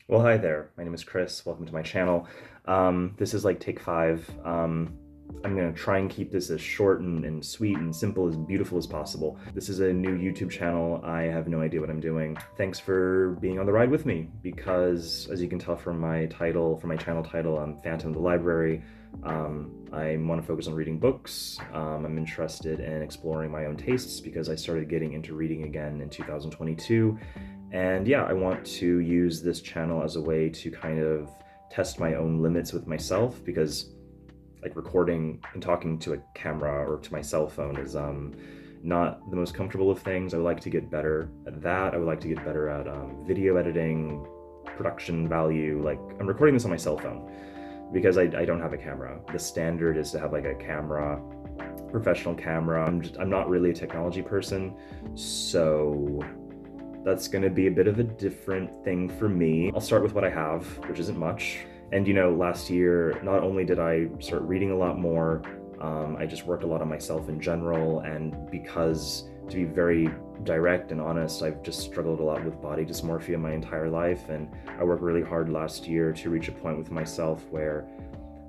Well, hi there. My name is Chris. Welcome to my channel. This is like take five. I'm gonna try and keep this as short and sweet and simple, as beautiful as possible. This is a new YouTube channel. I have no idea what I'm doing. Thanks for being on the ride with me, because as you can tell from my title, from my channel title, I'm Phantom of the Library. I want to focus on reading books. I'm interested in exploring my own tastes because I started getting into reading again in 2022. And yeah, I want to use this channel as a way to kind of test my own limits with myself, because like recording and talking to a camera or to my cell phone is not the most comfortable of things. I would like to get better at that. I would like to get better at video editing, production value. Like, I'm recording this on my cell phone because I don't have a camera. The standard is to have like a camera, professional camera. I'm not really a technology person, so that's gonna be a bit of a different thing for me. I'll start with what I have, which isn't much. And you know, last year, not only did I start reading a lot more, I just worked a lot on myself in general, and because, to be very direct and honest, I've just struggled a lot with body dysmorphia my entire life, and I worked really hard last year to reach a point with myself where,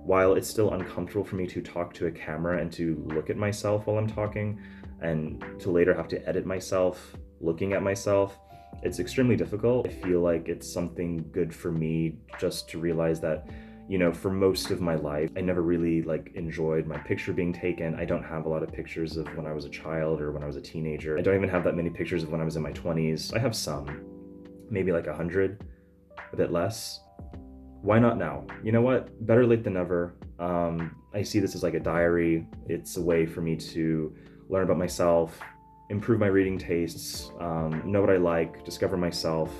while it's still uncomfortable for me to talk to a camera and to look at myself while I'm talking, and to later have to edit myself looking at myself, it's extremely difficult. I feel like it's something good for me just to realize that, you know, for most of my life, I never really like enjoyed my picture being taken. I don't have a lot of pictures of when I was a child or when I was a teenager. I don't even have that many pictures of when I was in my 20s. I have some, maybe like 100, a bit less. Why not now? You know what? Better late than never. I see this as like a diary. It's a way for me to learn about myself, improve my reading tastes, know what I like, discover myself.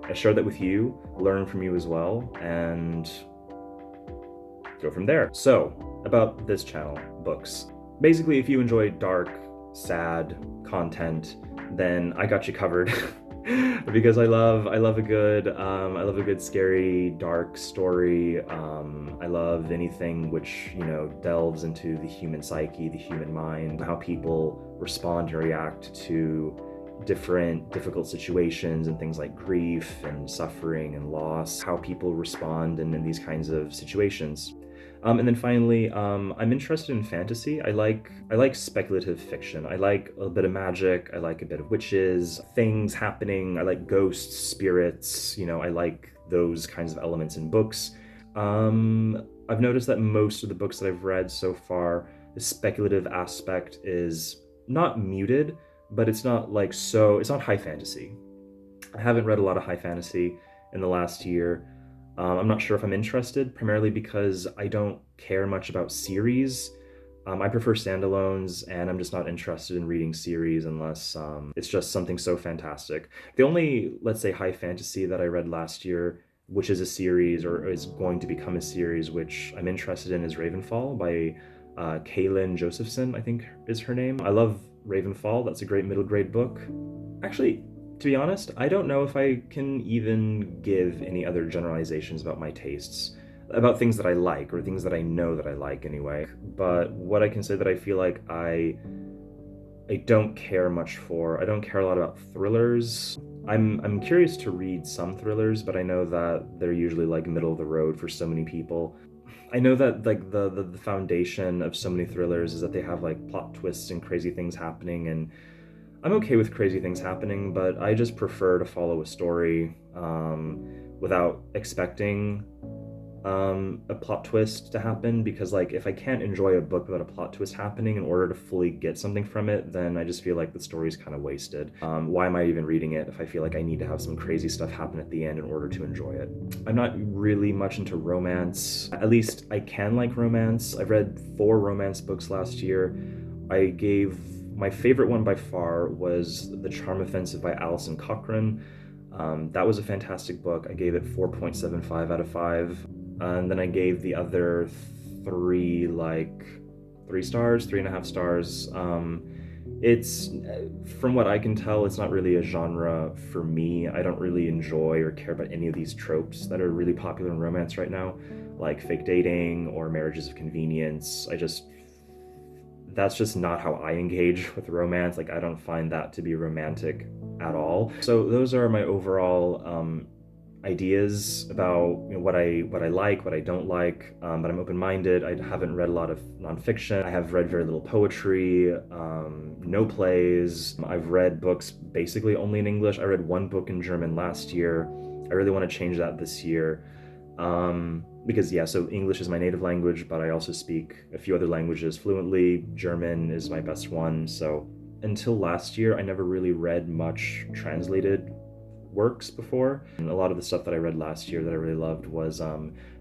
I share that with you, learn from you as well, and go from there. So, about this channel, books. Basically, if you enjoy dark, sad content, then I got you covered. Because I love a good scary dark story. I love anything which, you know, delves into the human psyche, the human mind, how people respond and react to different difficult situations and things like grief and suffering and loss, how people respond in these kinds of situations. And then finally, I'm interested in fantasy. I like speculative fiction. I like a bit of magic. I like a bit of witches, things happening. I like ghosts, spirits. You know, I like those kinds of elements in books. I've noticed that most of the books that I've read so far, the speculative aspect is not muted, but it's not like it's not high fantasy. I haven't read a lot of high fantasy in the last year. I'm not sure if I'm interested, primarily because I don't care much about series. I prefer standalones, and I'm just not interested in reading series unless it's just something so fantastic. The only, let's say, high fantasy that I read last year, which is a series or is going to become a series, which I'm interested in, is Ravenfall by Kaylin Josephson, I think is her name. I love Ravenfall. That's a great middle grade book. Actually, to be honest, I don't know if I can even give any other generalizations about my tastes, about things that I like, or things that I know that I like anyway. But what I can say that I feel like I don't care much for, I don't care a lot about thrillers. I'm curious to read some thrillers, but I know that they're usually like middle of the road for so many people. I know that like the foundation of so many thrillers is that they have like plot twists and crazy things happening, and I'm okay with crazy things happening, but I just prefer to follow a story without expecting a plot twist to happen, because like if I can't enjoy a book without a plot twist happening in order to fully get something from it, then I just feel like the story's kind of wasted. Why am I even reading it if I feel like I need to have some crazy stuff happen at the end in order to enjoy it? I'm not really much into romance. At least I can like romance. I've read 4 romance books last year. My favorite one by far was The Charm Offensive by Alison Cochrane. That was a fantastic book. I gave it 4.75 out of 5. And then I gave the other 3 like 3 stars, 3.5 stars. It's, from what I can tell, it's not really a genre for me. I don't really enjoy or care about any of these tropes that are really popular in romance right now, like fake dating or marriages of convenience. That's just not how I engage with romance. Like, I don't find that to be romantic at all. So those are my overall ideas about what I like, what I don't like, but I'm open-minded. I haven't read a lot of nonfiction. I have read very little poetry, no plays. I've read books basically only in English. I read one book in German last year. I really want to change that this year. Because yeah, so English is my native language, but I also speak a few other languages fluently. German is my best one. So until last year, I never really read much translated works before. And a lot of the stuff that I read last year that I really loved was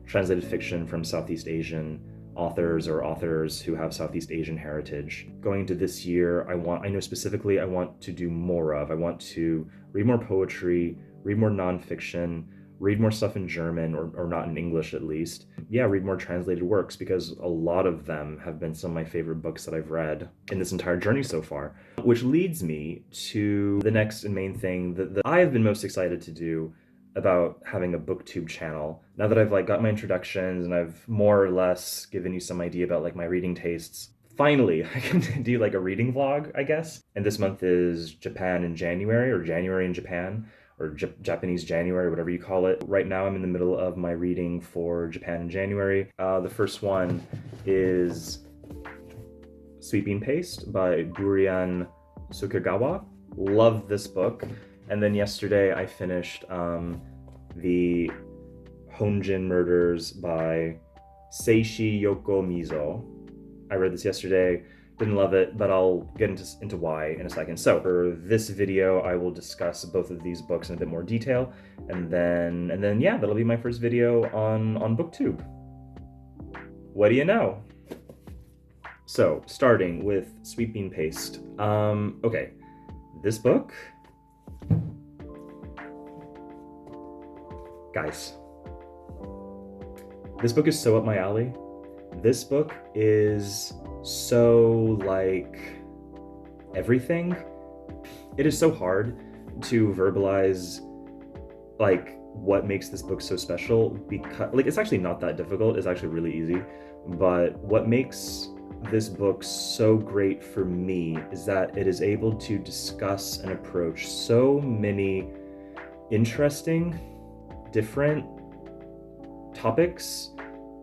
translated fiction from Southeast Asian authors or authors who have Southeast Asian heritage. Going into this year, I know specifically I want to do more of. I want to read more poetry, read more nonfiction, read more stuff in German, or not in English at least. Yeah, read more translated works, because a lot of them have been some of my favorite books that I've read in this entire journey so far. Which leads me to the next and main thing that I have been most excited to do about having a Booktube channel. Now that I've got my introductions and I've more or less given you some idea about my reading tastes, finally I can do a reading vlog, I guess. And this month is Japan in January, or January in Japan, or Japanese January, whatever you call it. Right now I'm in the middle of my reading for Japan in January. The first one is Sweet Bean Paste by Durian Sukegawa. Love this book. And then yesterday I finished the Honjin Murders by Seishi Yokomizo. I read this yesterday, didn't love it, but I'll get into why in a second. So for this video, I will discuss both of these books in a bit more detail, and then yeah, that'll be my first video on Booktube. What do you know? So starting with Sweet Bean Paste. Okay, this book, guys, this book is so up my alley. This book is so everything. It is so hard to verbalize what makes this book so special, because it's actually not that difficult. It's actually really easy. But what makes this book so great for me is that it is able to discuss and approach so many interesting, different topics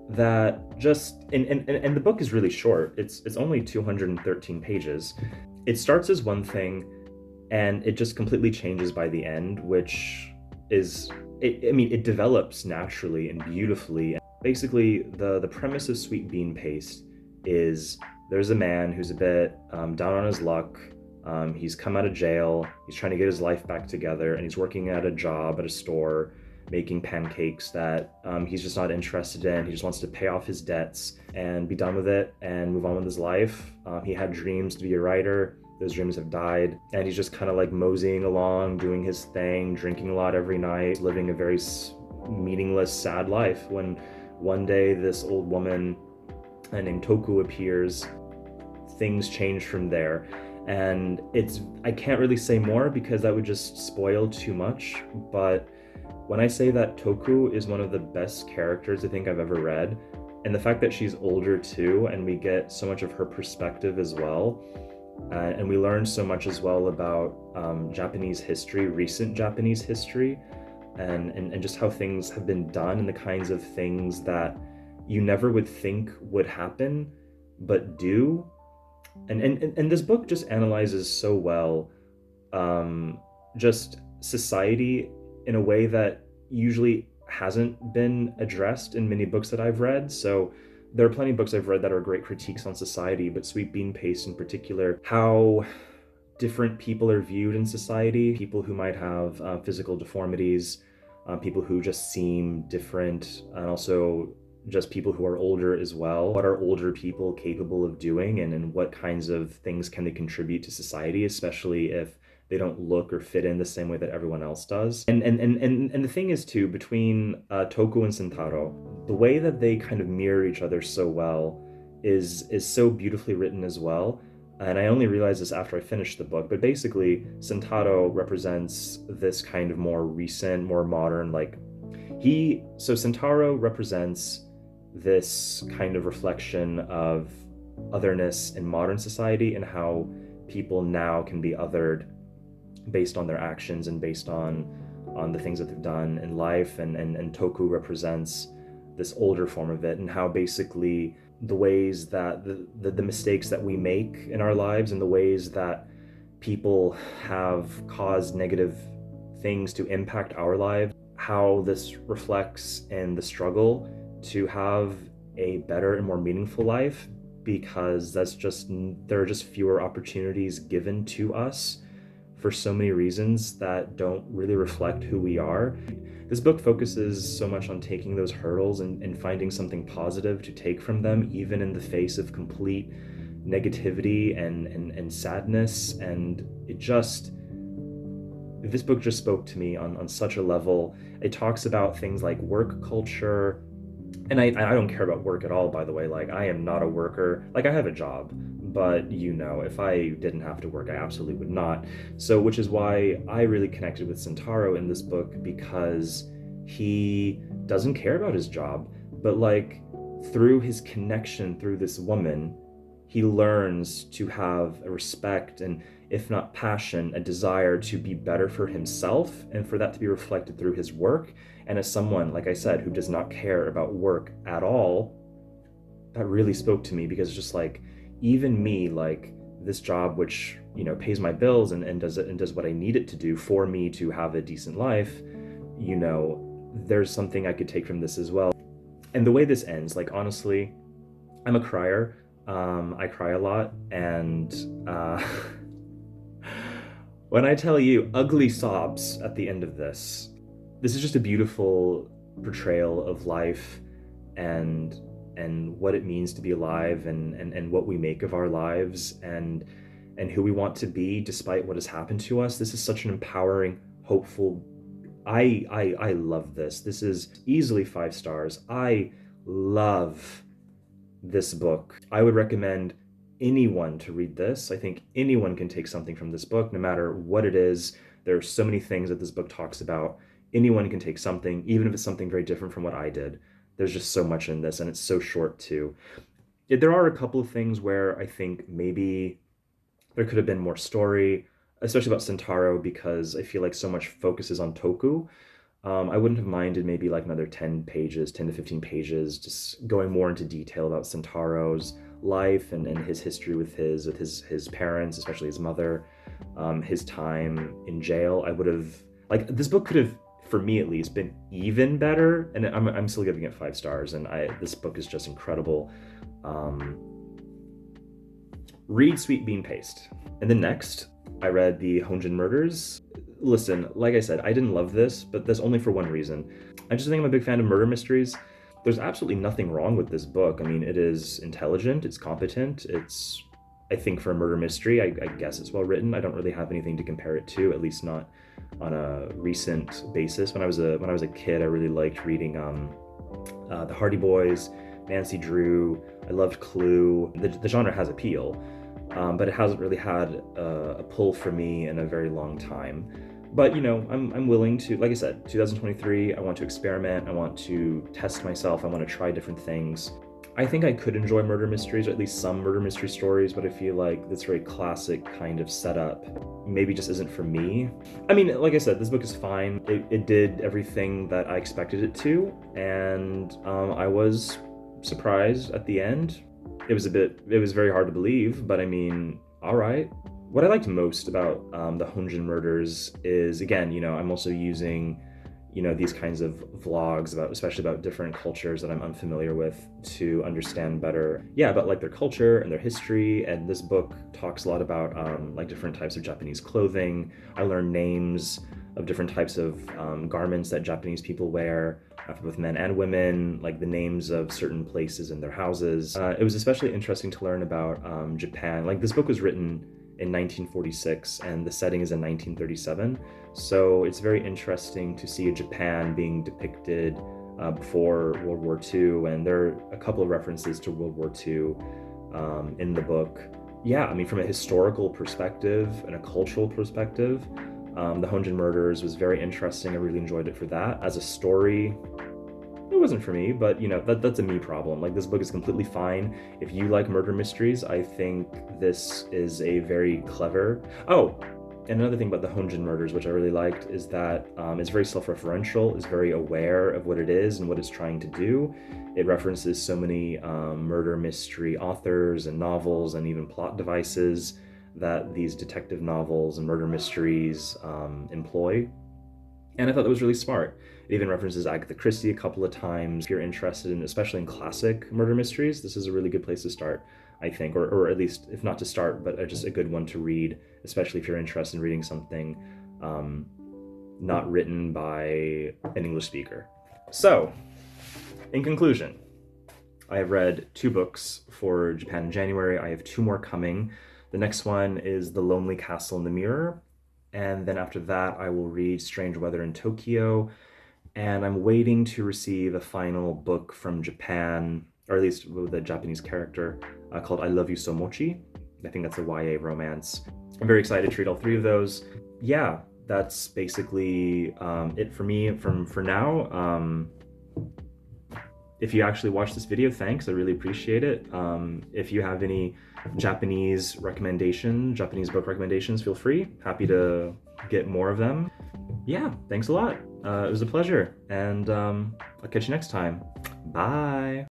that just and the book is really short. It's only 213 pages. It starts as one thing and it just completely changes by the end, which is it develops naturally and beautifully. Basically, the premise of Sweet Bean Paste is there's a man who's a bit down on his luck. He's come out of jail. He's trying to get his life back together, and he's working at a job at a store making pancakes that he's just not interested in. He just wants to pay off his debts and be done with it and move on with his life. He had dreams to be a writer. Those dreams have died, and he's just kind of moseying along, doing his thing, drinking a lot every night, living a very meaningless, sad life, when one day this old woman named Toku appears. Things change from there. And I can't really say more because that would just spoil too much, but when I say that Toku is one of the best characters I think I've ever read, and the fact that she's older too, and we get so much of her perspective as well, and we learn so much as well about Japanese history, recent Japanese history, and just how things have been done, and the kinds of things that you never would think would happen, but do. And this book just analyzes so well just society in a way that usually hasn't been addressed in many books that I've read. So there are plenty of books I've read that are great critiques on society, but Sweet Bean Paste in particular, how different people are viewed in society, people who might have physical deformities, people who just seem different, and also just people who are older as well. What are older people capable of doing, and what kinds of things can they contribute to society, especially if they don't look or fit in the same way that everyone else does. And the thing is too, between Toku and Sentaro, the way that they kind of mirror each other so well is so beautifully written as well. And I only realized this after I finished the book, but basically Sentaro represents this kind of more recent, more modern, so Sentaro represents this kind of reflection of otherness in modern society, and how people now can be othered based on their actions and based on on the things that they've done in life, and toku represents this older form of it, and how basically the ways that the mistakes that we make in our lives and the ways that people have caused negative things to impact our lives, how this reflects in the struggle to have a better and more meaningful life, because there are just fewer opportunities given to us for so many reasons that don't really reflect who we are. This book focuses so much on taking those hurdles and finding something positive to take from them, even in the face of complete negativity and sadness. And this book just spoke to me on such a level. It talks about things like work culture, and I don't care about work at all, by the way. Like, I am not a worker. Like, I have a job, but if I didn't have to work, I absolutely would not. So, which is why I really connected with Sentaro in this book, because he doesn't care about his job, but like, through his connection through this woman, he learns to have a respect and, if not passion, a desire to be better for himself, and for that to be reflected through his work. And as someone, like I said, who does not care about work at all, that really spoke to me, because just like, even me, like, this job, which, pays my bills and does what I need it to do for me to have a decent life, there's something I could take from this as well. And the way this ends, like, honestly, I'm a crier. I cry a lot, and when I tell you ugly sobs at the end of this is just a beautiful portrayal of life and what it means to be alive, and what we make of our lives, and who we want to be despite what has happened to us. This is such an empowering, hopeful. I love this. This is easily 5 stars. I love this book. I would recommend anyone to read this. I think anyone can take something from this book, no matter what it is. There are so many things that this book talks about. Anyone can take something, even if it's something very different from what I did. There's just so much in this, and it's so short too. There are a couple of things where I think maybe there could have been more story, especially about Sentaro, because I feel like so much focuses on Toku. I wouldn't have minded maybe like another 10 to 15 pages, just going more into detail about Sentaro's life and his history with his parents, especially his mother, his time in jail. I would have, like, this book could have, for me at least, been even better, and I'm still giving it 5 stars, and this book is just incredible. Read Sweet Bean Paste. And then next, I read the Honjin Murders. Listen, like I said, I didn't love this, but that's only for one reason. I just think I'm a big fan of murder mysteries. There's absolutely nothing wrong with this book. I mean, it is intelligent, it's competent, I think for a murder mystery, I guess it's well written. I don't really have anything to compare it to, at least not on a recent basis. When I was a kid, I really liked reading the Hardy Boys, Nancy Drew. I loved Clue. The genre has appeal, but it hasn't really had a pull for me in a very long time. But I'm willing to, like I said, 2023, I want to experiment, I want to test myself, I want to try different things. I think I could enjoy murder mysteries, or at least some murder mystery stories, but I feel like this very classic kind of setup maybe just isn't for me. I mean, like I said, this book is fine. It did everything that I expected it to, and I was surprised at the end. It was very hard to believe, but I mean, all right. What I liked most about the Honjin Murders is, again, I'm also using, these kinds of vlogs especially about different cultures that I'm unfamiliar with, to understand better, about like their culture and their history. And this book talks a lot about like different types of Japanese clothing. I learned names of different types of garments that Japanese people wear, for both men and women, like the names of certain places in their houses. It was especially interesting to learn about Japan. Like, this book was written in 1946 and the setting is in 1937. So it's very interesting to see a Japan being depicted before World War II, and there are a couple of references to World War II in the book. I mean, from a historical perspective and a cultural perspective, the Honjin Murders was very interesting. I really enjoyed it for that. As a story, it wasn't for me, but that's a me problem. Like, this book is completely fine. If you like murder mysteries, I think this is a very clever... Oh, And another thing about the Honjin Murders, which I really liked, is that it's very self-referential, it's very aware of what it is and what it's trying to do. It references so many murder mystery authors and novels and even plot devices that these detective novels and murder mysteries employ. And I thought that was really smart. It even references Agatha Christie a couple of times. If you're interested in, especially in classic murder mysteries, this is a really good place to start, I think, or at least, if not to start, but just a good one to read, especially if you're interested in reading something not written by an English speaker. So, in conclusion, I have read 2 books for Japan in January. I have 2 more coming. The next one is The Lonely Castle in the Mirror, and then after that I will read Strange Weather in Tokyo, and I'm waiting to receive a final book from Japan, or at least with a Japanese character, called I Love You So Mochi. I think that's a YA romance. I'm very excited to read all 3 of those. Yeah, that's basically it for me for now. If you actually watched this video, thanks, I really appreciate it. If you have any Japanese book recommendations, feel free. Happy to get more of them. Yeah, thanks a lot. It was a pleasure, and I'll catch you next time. Bye!